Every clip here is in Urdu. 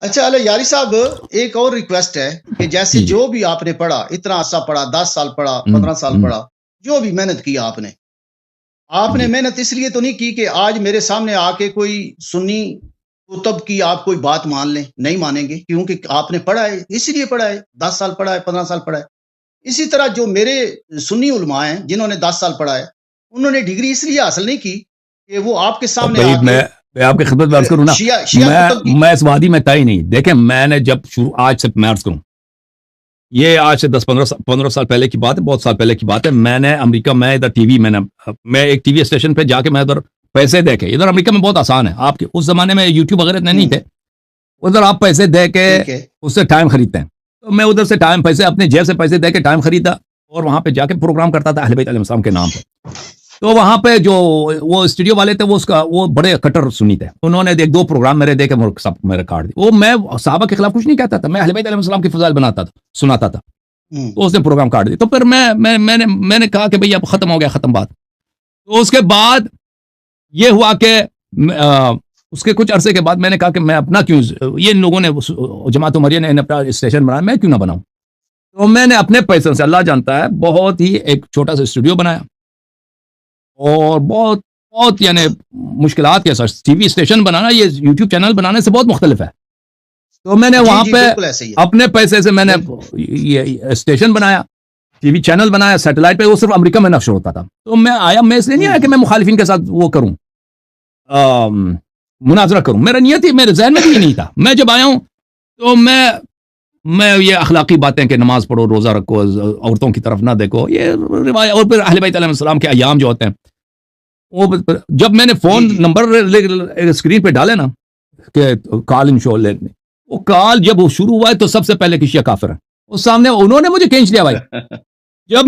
اچھا اللہ یاری صاحب، ایک اور ریکویسٹ ہے کہ جیسے جی جی جو بھی آپ نے پڑھا، اتنا عرصہ پڑھا، 10 سال پڑھا، 15 سال پڑھا، جو بھی محنت کی آپ نے جی محنت اس لیے تو نہیں کی کہ آج میرے سامنے آ کے کوئی سنی کتب کی آپ کوئی بات مان لیں، نہیں مانیں گے، کیونکہ آپ نے پڑھا ہے، اسی لیے پڑھا ہے، 10 سال پڑھا ہے، 15 سال پڑھا ہے۔ اسی طرح جو میرے سنی علماء ہیں جنہوں نے 10 سال پڑھا ہے، انہوں نے ڈگری اس لیے حاصل نہیں کی کہ وہ آپ کے اب سامنے بھائی آ کے میں آپ کی خدمت میں عرض کروں نا، شیعہ کتب کی میں اس وادی میں تھا ہی نہیں۔ دیکھیں میں نے جب شروع، آج سے میں عرض کروں، یہ آج سے 10-15 سال پہلے کی بات ہے، بہت سال پہلے کی بات ہے۔ میں نے امریکہ میں ادھر ٹی وی میں ایک ٹی وی اسٹیشن پہ جا کے میں ادھر پیسے دے کے، ادھر امریکہ میں بہت آسان ہے، آپ کے اس زمانے میں یوٹیوب وغیرہ نہیں تھے، ادھر آپ پیسے دے کے ٹھیک ہے، اس سے ٹائم خریدتے ہیں۔ تو میں ادھر سے ٹائم، پیسے اپنے جیب سے پیسے دے کے ٹائم خریدا اور وہاں پہ جا کے پروگرام کرتا تھا اہل بیت علیہ السلام کے نام پہ۔ تو وہاں پہ جو وہ اسٹوڈیو والے تھے وہ بڑے کٹر سنی تھے، انہوں نے ایک دو پروگرام میرے دے کے سب میرے کاٹ دی۔ وہ میں صحابہ کے خلاف کچھ نہیں کہتا تھا، میں اہل بیت علیہ السلام کی فضائل بناتا تھا، سناتا تھا، تو اس نے پروگرام کاٹ دی۔ تو پھر میں نے کہا کہ بھئی اب ختم ہو گیا، ختم بات۔ تو اس کے بعد یہ ہوا کہ اس کے کچھ عرصے کے بعد میں نے کہا کہ میں اپنا کیوں، یہ لوگوں نے جماعت عمریہ نے اپنا اسٹیشن بنایا، میں کیوں نہ بناؤں؟ تو میں نے اپنے پیسوں سے، اللہ جانتا ہے، بہت ہی ایک چھوٹا سا اسٹوڈیو بنایا، اور بہت یعنی مشکلات کے ساتھ ٹی وی اسٹیشن بنانا یہ یوٹیوب چینل بنانے سے بہت مختلف ہے۔ تو میں نے وہاں پہ اپنے پیسے سے میں نے یہ اسٹیشن بنایا، ٹی وی چینل بنایا سیٹلائٹ پہ، وہ صرف امریکہ میں نشر ہوتا تھا۔ تو میں آیا، میں اس لیے نہیں آیا کہ میں مخالفین کے ساتھ وہ کروں، مناظرہ کروں، میرا نیت ہی، میرے ذہن میں بھی یہ نہیں تھا۔ میں جب آیا ہوں تو میں یہ اخلاقی باتیں کہ نماز پڑھو، روزہ رکھو، عورتوں کی طرف نہ دیکھو، یہ روایت، اور پھر اہل بیت علیہ السلام کے ایام جو ہوتے ہیں، وہ جب میں نے فون نمبر اسکرین پہ ڈالے نا کہ کال ان شو لینے، وہ کال جب شروع ہوا ہے تو سب سے پہلے کہ شیعہ کافر ہیں، اس سامنے انہوں نے مجھے کھینچ لیا بھائی۔ جب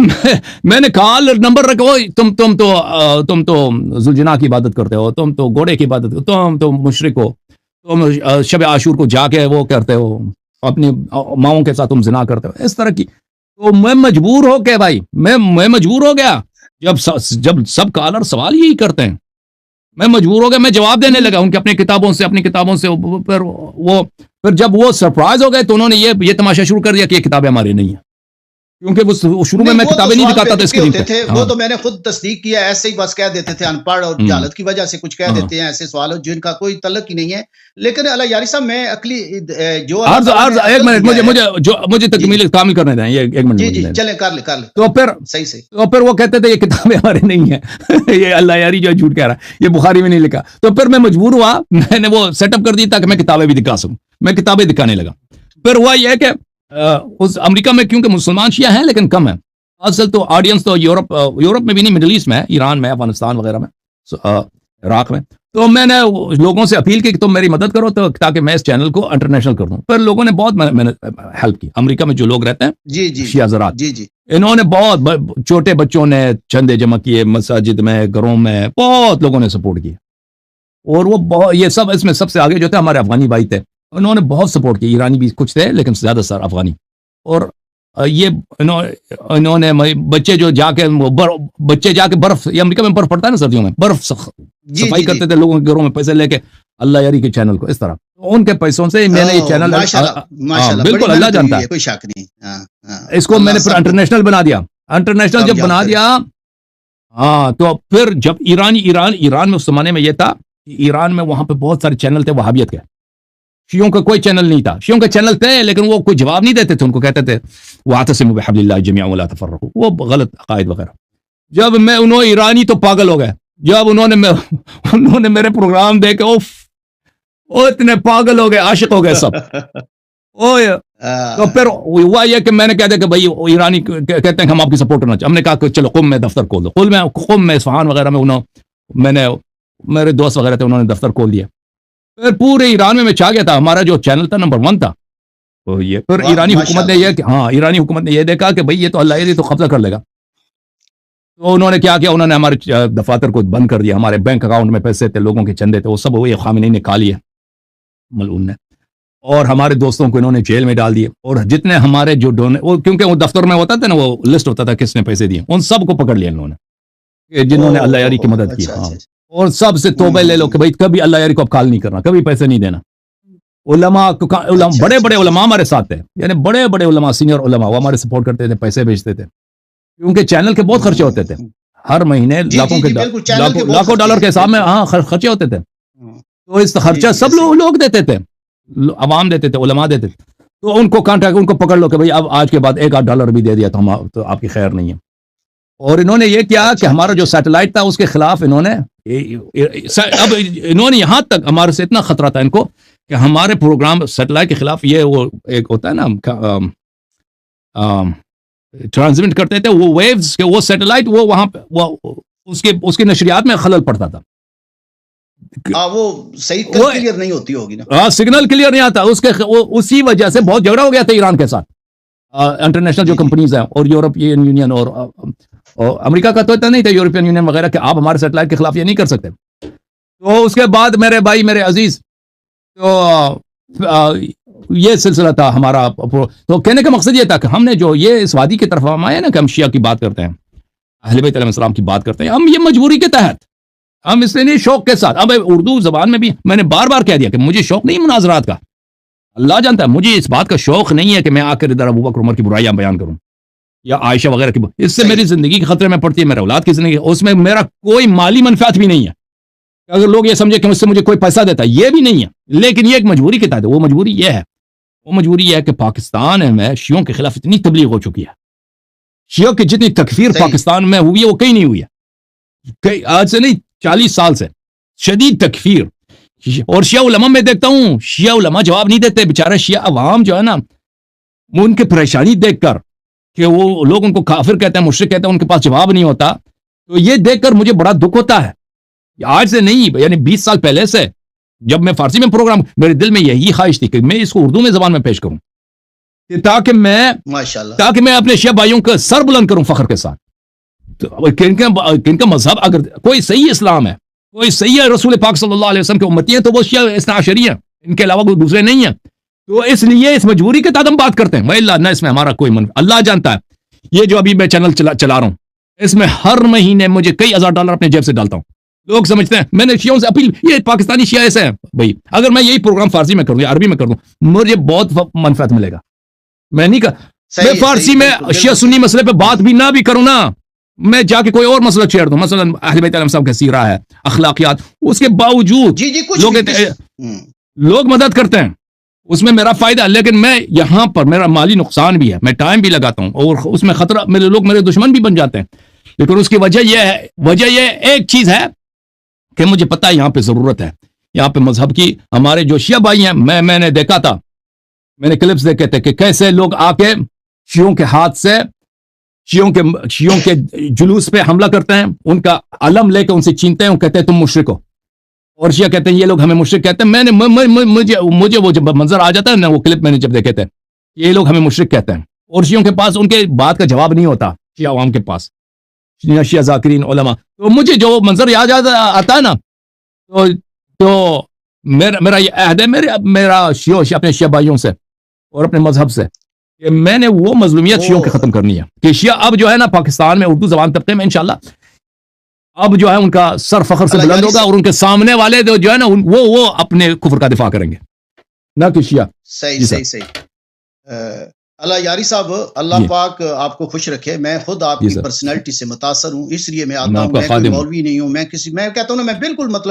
میں نے کال نمبر رکھا، تم تو ذوالجناح کی عبادت کرتے ہو، تم تو گھوڑے کی عبادت کرتے ہو، تم تو مشرک ہو، تم شب عاشور کو جا کے وہ کرتے ہو، اپنی ماؤں کے ساتھ تم زنا کرتے ہو، اس طرح کی۔ تو میں مجبور ہو کے بھائی، میں مجبور ہو گیا، جب سب کالر سوال یہی کرتے ہیں، میں مجبور ہو گیا، میں جواب دینے لگا ان کے اپنی کتابوں سے۔ پھر جب وہ سرپرائز ہو گئے تو انہوں نے یہ تماشا شروع کر دیا کہ یہ کتابیں ہماری نہیں ہیں، کیونکہ وہ شروع میں کتابیں نہیں دکھاتا تھا اسکرین پہ۔ وہ تو میں نے خود تصدیق کیا، ایسے ہی بس کہہ دیتے تھے، ان پڑھ اور جہالت کی وجہ سے کچھ کہہ دیتے ہیں، ایسے سوال جن کا کوئی تعلق ہی نہیں ہے۔ لیکن اللہ یاری صاحب، میں عقلی جو ایک منٹ مجھے تکمیل کامل کرنے دیں، یہ ایک منٹ جی چلیں، کر لیں۔ تو پھر صحیح تو پھر وہ کہتے تھے یہ کتابیں ہمارے نہیں ہیں، یہ اللہ یاری جو جھوٹ کہہ رہا ہے، یہ بخاری میں نہیں لکھا۔ تو پھر میں مجبور ہوا، میں نے وہ سیٹ اپ کر دی تاکہ میں کتابیں بھی دکھا سکوں، میں کتابیں دکھانے لگا۔ پھر ہوا یہ کہ اس امریکہ میں کیونکہ مسلمان شیعہ ہیں لیکن کم ہیں، اصل تو آڈینس تو یورپ میں بھی نہیں، مڈل ایسٹ میں ہے، ایران میں، افغانستان وغیرہ میں، عراق میں۔ تو میں نے لوگوں سے اپیل کی کہ تم میری مدد کرو تاکہ میں اس چینل کو انٹرنیشنل کر دوں۔ پھر لوگوں نے بہت ہیلپ کی، امریکہ میں جو لوگ رہتے ہیں شیعہ حضرات، انہوں نے بہت، چھوٹے بچوں نے چندے جمع کیے، مساجد میں، گھروں میں، بہت لوگوں نے سپورٹ کیا۔ اور وہ یہ سب، اس میں سب سے آگے جو تھے ہمارے افغانی بھائی تھے، انہوں نے بہت سپورٹ کی، ایرانی بھی کچھ تھے لیکن زیادہ سر افغانی۔ اور یہ انہوں نے بچے جا کے برف، یہ امریکہ میں برف پڑتا ہے نا سردیوں میں، برف صفائی کرتے تھے لوگوں کے گھروں میں پیسے لے کے اللہ یاری کے چینل کو، اس طرح ان کے پیسوں سے میں نے یہ چینل، بالکل اللہ جانتا ہے، کوئی شک نہیں، اس کو میں نے پھر انٹرنیشنل بنا دیا۔ انٹرنیشنل جب بنا دیا، تو پھر جب ایران میں اس زمانے میں یہ تھا کہ ایران میں وہاں پہ بہت سارے چینل تھے وہابیت کے، شیعوں کا کوئی چینل نہیں تھا، شیعوں کے چینل تھے لیکن وہ کوئی جواب نہیں دیتے تھے، ان کو کہتے تھے وَاعْتَصِمُوا بِحَبْلِ اللَّهِ جَمِيعًا وَلَا تَفَرَّقُوا، وہ غلط عقائد وغیرہ۔ جب انہوں ایرانی تو پاگل ہو گئے، جب انہوں نے میرے پروگرام دیکھے، وہ اتنے پاگل ہو گئے، عاشق ہو گئے سب۔ تو پھر ہوا یہ کہ میں نے کہہ دیا کہ بھائی ایرانی کہتے ہیں کہ ہم آپ کی سپورٹ کرنا چاہتے ہیں، ہم نے کہا کہ چلو قم میں دفتر کھول دو، قم میں اصفہان وغیرہ میں میں نے، میرے دوست وغیرہ تھے، انہوں نے دفتر کھول دیا۔ پھر پورے ایران میں چھا گیا تھا، ہمارا جو چینل تھا نمبر 1 تھا۔ تو یہ پھر ایرانی حکومت نے یہ دیکھا کہ بھئی یہ تو اللہ یہ تو قبضہ کر لے گا، تو انہوں نے کیا کیا، انہوں نے ہمارے دفاتر کو بند کر دیا، ہمارے بینک اکاؤنٹ میں پیسے تھے، لوگوں کے چندے تھے، وہ سب یہ خامنئی نے کھا لیے، ملعون نے، اور ہمارے دوستوں کو انہوں نے جیل میں ڈال دیے، اور جتنے ہمارے جو کیونکہ وہ دفتر میں ہوتا تھا نا، وہ لسٹ ہوتا تھا کس نے پیسے دیے، ان سب کو پکڑ لیا انہوں نے، جنہوں نے اللہ یاری کی مدد کی، اور سب سے توبہ لے لو کہ بھائی کبھی اللہ یاری کو اب کال نہیں کرنا، کبھی پیسے نہیں دینا۔ علماء اچھا بڑے اچھا بڑے اچھا علماء ہمارے ساتھ تھے، یعنی بڑے بڑے علماء، سینئر علماء، وہ ہمارے سپورٹ کرتے تھے، پیسے بھیجتے تھے، کیونکہ چینل کے بہت خرچے ہوتے تھے ہر مہینے، جی جی جی بالکل چینل کے بہت لاکھوں خرچے ڈالر کے ہیں حساب میں بالکل ہاں خرچے ہوتے تھے، ہاں، تو اس جی خرچہ جی سب ایسے ہی لوگ دیتے تھے، عوام دیتے تھے، علماء دیتے تھے، تو ان کو کانٹیکٹ، ان کو پکڑ لو کہ بھائی اب آج کے بعد ایک آدھ ڈالر بھی دے دیا تو آپ کی خیر نہیں ہے۔ اور انہوں نے یہ کیا کہ اچھا ہمارا اچھا جو اچھا سیٹلائٹ تھا اس کے خلاف انہوں نے اب انہوں نے یہاں تک ہمارے سے اتنا خطرہ تھا ان کو کہ ہمارے پروگرام سیٹلائٹ کے خلاف، یہ وہ ایک ہوتا ہے نا ٹرانسمٹ کرتے تھے وہ ویوز کے، وہ سیٹلائٹ وہ وہاں پہ وہ اس کے نشریات میں خلل پڑتا تھا، وہ صحیح وہ کلیئر نہیں ہوتی ہوگی نا، سگنل کلیئر نہیں آتا اس کے، اسی وجہ سے بہت جھگڑا ہو گیا تھا ایران کے ساتھ، انٹرنیشنل جو جی جی کمپنیز ہیں اور یورپین یونین اور امریکہ کا تو اتنا نہیں تھا، یورپین یونین وغیرہ کہ آپ ہمارے سیٹلائٹ کے خلاف یہ نہیں کر سکتے۔ تو اس کے بعد میرے بھائی، میرے عزیز، تو یہ سلسلہ تھا ہمارا، تو کہنے کا مقصد یہ تھا کہ ہم نے جو یہ اس وادی کی طرف ہم آئے نا کہ ہم شیعہ کی بات کرتے ہیں، اہل بیت علیہ السلام کی بات کرتے ہیں، ہم یہ مجبوری کے تحت، ہم اس لیے نہیں شوق کے ساتھ، اب اردو زبان میں بھی میں نے بار بار کہہ دیا کہ مجھے شوق نہیں مناظرات کا، اللہ جانتا ہے مجھے اس بات کا شوق نہیں ہے کہ میں آ کر ادھر ابو بکر عمر کی برائیاں بیان کروں یا عائشہ وغیرہ کی، اس سے صحیح میری زندگی کے خطرے میں پڑتی ہے، میرے اولاد کی زندگی، اس میں میرا کوئی مالی منفعت بھی نہیں ہے، اگر لوگ یہ سمجھے کہ مجھ سے مجھے کوئی پیسہ دیتا ہے، یہ بھی نہیں ہے، لیکن یہ ایک مجبوری کے تحت، وہ مجبوری یہ ہے کہ پاکستان میں شیعوں کے خلاف اتنی تبلیغ ہو چکی ہے، شیعوں کی جتنی تکفیر صحیح پاکستان میں ہوئی ہے وہ کہیں نہیں ہوئی ہے، آج سے نہیں 40 سال سے شدید تکفیر، اور شیعہ علماء میں دیکھتا ہوں، شیعہ علماء جواب نہیں دیتے، بیچارے شیعہ عوام جو ہے نا، ان کی پریشانی دیکھ کر کہ وہ لوگ ان کو کافر کہتے ہیں، مشرک کہتے ہیں، ان کے پاس جواب نہیں ہوتا، تو یہ دیکھ کر مجھے بڑا دکھ ہوتا ہے، آج سے نہیں، یعنی 20 سال پہلے سے، جب میں فارسی میں پروگرام، میرے دل میں یہی خواہش تھی کہ میں اس کو اردو میں زبان میں پیش کروں، کہ تاکہ میں اپنے شیعہ بھائیوں کا سر بلند کروں فخر کے ساتھ، کن کا مذہب اگر کوئی صحیح اسلام ہے، کوئی صحیح ہے رسول پاک صلی اللہ علیہ وسلم کے امتی ہیں، تو وہ شیعہ اثنا عشری ہیں، ان کے علاوہ کوئی دوسرے نہیں ہیں، تو اس لیے اس مجبوری کے تحت ہم بات کرتے ہیں، وَإِلَّا نہ اس میں ہمارا کوئی اللہ جانتا ہے، یہ جو ابھی میں چینل چلا رہا ہوں، اس میں ہر مہینے مجھے کئی ہزار ڈالر اپنے جیب سے ڈالتا ہوں، لوگ سمجھتے ہیں میں نے شیعوں سے اپیل، یہ پاکستانی شیعہ ایسے ہیں بھائی، اگر میں یہی پروگرام فارسی میں کروں یا عربی میں کر دوں مجھے بہت منفعت ملے گا، میں نہیں میں فارسی میں شیعہ سنی مسئلے پہ بات بھی نہ بھی کروں نا، میں جا کے کوئی اور مسئلہ چھیڑ دوں، مثلا اہل بیت علیہ السلام کا سیرہ ہے، اخلاقیات، اس کے باوجود جی جی لوگ مدد کرتے ہیں، اس میں میرا فائدہ، لیکن میں یہاں پر میرا مالی نقصان بھی ہے، میں ٹائم بھی لگاتا ہوں، اور اس میں خطرہ، لوگ میرے دشمن بھی بن جاتے ہیں، لیکن اس کی وجہ یہ ایک چیز ہے کہ مجھے پتا ہے یہاں پہ ضرورت ہے، یہاں پہ مذہب کی، ہمارے جو شیعہ بھائی ہیں، میں نے دیکھا تھا، میں نے کلپس دیکھے تھے کہ کیسے لوگ آ کے شیعوں کے ہاتھ سے شیعوں کے جلوس پہ حملہ کرتے ہیں، ان کا علم لے کے ان سے چھینتے ہیں، کہتے ہیں تم مشرک ہو، اور شیعہ کہتے ہیں یہ لوگ ہمیں مشرک کہتے ہیں، مجھے وہ جب منظر آ جاتا ہے نا، وہ کلپ میں نے جب دیکھے تھے، یہ لوگ ہمیں مشرک کہتے ہیں، اور شیعوں کے پاس ان کے بات کا جواب نہیں ہوتا، شیعہ عوام کے پاس، شیعہ ذاکرین علماء، تو مجھے جو منظر یاد آتا ہے نا، تو میرا یہ عہد ہے میرا اپنے شیعہ بھائیوں سے اور اپنے مذہب سے، کہ میں نے وہ مظلومیت شیعوں کے ختم کرنی ہے، کہ شیعہ اب جو ہے نا پاکستان میں اردو زبان طبقے میں انشاءاللہ اب جو ہے ان کا سر فخر سے بلند ہوگا، اور ان کے سامنے والے جو ہے نا وہ اپنے کفر کا دفاع کریں گے، نہ کہ شیعہ۔ صحیح اللہ یاری صاحب، اللہ پاک آپ کو خوش رکھے، میں خود آپ کی پرسنالٹی سے متاثر ہوں، اس لیے میں آتا ہوں، میں کوئی مولوی نہیں ہوں، میں کہتا ہوں نا، میں بالکل مطلب